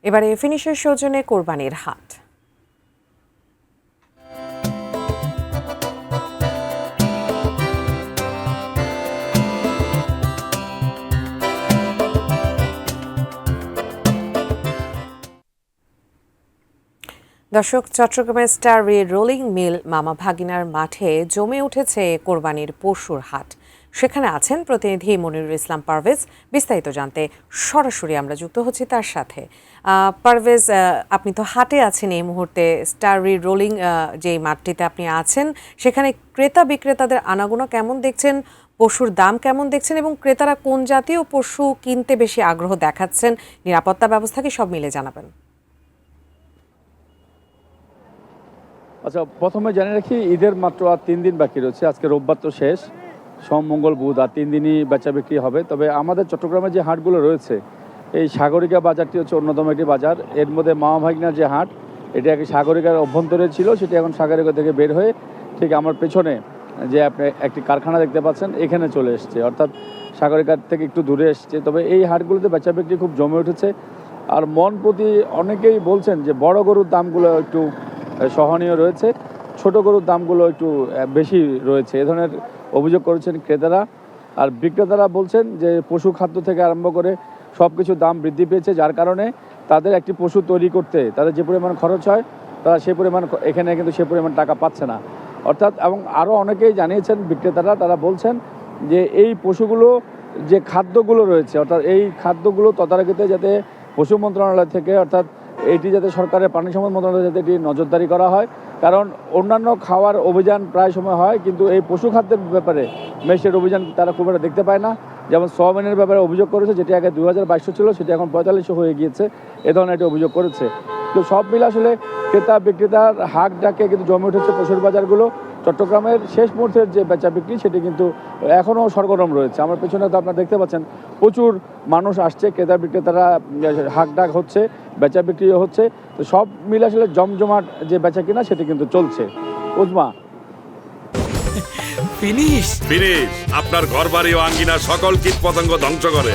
এবারে ফিনিশের সৌজন্যে কোরবানির হাট। দর্শক, চট্টগ্রামের স্টার রোলিং মিল মামা ভাগিনার মাঠে জমে উঠেছে কোরবানির পশুর হাট। সেখানে আছেন প্রতিনিধি মনিরুল ইসলাম পারভেজ। বিস্তারিত জানতে সরাসরি আমরা যুক্ত হচ্ছি তার সাথে। পারভেজ, আপনি তো হাটে আছেন এই মুহূর্তে, স্টার রোলিং যে মাঠটিতে আপনি আছেন, সেখানে ক্রেতা বিক্রেতাদের আনাগোনা কেমন দেখছেন, পশুর দাম কেমন দেখছেন এবং ক্রেতারা কোন জাতীয় পশু কিনতে বেশি আগ্রহ দেখাচ্ছেন, নিরাপত্তা ব্যবস্থা কি সব মিলে জানাবেন। আচ্ছা, প্রথমে জানিয়ে রাখি, ঈদের মাত্র আর 3 দিন বাকি রয়েছে। আজকে রোববার তো শেষ, সোম মঙ্গল বুধ আর 3 দিনই বেচা বিক্রি হবে। তবে আমাদের চট্টগ্রামে যে হাটগুলো রয়েছে, এই সাগরিকা বাজারটি হচ্ছে অন্যতম একটি বাজার। এর মধ্যে মামা ভাগিনার যে হাট, এটি আগে সাগরিকার অভ্যন্তরে ছিল, সেটি এখন সাগরিকা থেকে বের হয়ে ঠিক আমার পেছনে যে আপনি একটি কারখানা দেখতে পাচ্ছেন, এখানে চলে এসছে, অর্থাৎ সাগরিকার থেকে একটু দূরে এসছে। তবে এই হাটগুলোতে বেচা বিক্রি খুব জমে উঠেছে। আর মন প্রতি অনেকেই বলছেন যে বড় গরুর দামগুলো একটু সহনীয় রয়েছে, ছোট গরুর দামগুলো একটু বেশি রয়েছে, এ ধরনের অভিযোগ করেছেন ক্রেতারা। আর বিক্রেতারা বলছেন যে পশু খাদ্য থেকে আরম্ভ করে সব কিছুর দাম বৃদ্ধি পেয়েছে, যার কারণে তাদের একটি পশু তৈরি করতে তাদের যে পরিমাণ খরচ হয়, তারা সেই পরিমাণ এখানে কিন্তু সে পরিমাণ টাকা পাচ্ছে না। অর্থাৎ এবং আরও অনেকেই জানিয়েছেন বিক্রেতারা, তারা বলছেন যে এই পশুগুলো যে খাদ্যগুলো রয়েছে, অর্থাৎ এই খাদ্যগুলো তদারকিতে যাতে পশু মন্ত্রণালয় থেকে, অর্থাৎ এটি যাতে সরকারের পানি সম্পদ মন্ত্রণালয় যাতে এটি নজরদারি করা হয়। কারণ অন্যান্য খাওয়ার অভিযান প্রায় সময় হয়, কিন্তু এই পশু খাদ্যের ব্যাপারে মেশের অভিযান তারা খুব একটা দেখতে পায় না। যেমন সোয়াবিনের ব্যাপারে অভিযোগ করেছে, যেটি আগে 2200 ছিল, সেটি এখন 4500 হয়ে গিয়েছে, এ ধরনের একটি অভিযোগ করেছে। তো সব মিলে আসলে ক্রেতা বিক্রেতার হাট ডাকে কিন্তু জমে উঠেছে পশুর বাজারগুলো। চট্টগ্রামের শেষ মুহূর্তের যে বেচা বিক্রি, সেটি কিন্তু এখনও সরগরম রয়েছে। আমার পেছনে তো আপনারা দেখতে পাচ্ছেন, প্রচুর মানুষ আসছে, ক্রেতা বিক্রেতারা হাট ডাক হচ্ছে, বেচা বিক্রিও হচ্ছে। তো সব মিলে আসলে জমজমাট যে বেচা কিনা, সেটি কিন্তু চলছে। উজমা, ফিনিশ আপনার ঘরবাড়ি ও আঙ্গিনা সকল কীট পতঙ্গ ধ্বংস করে।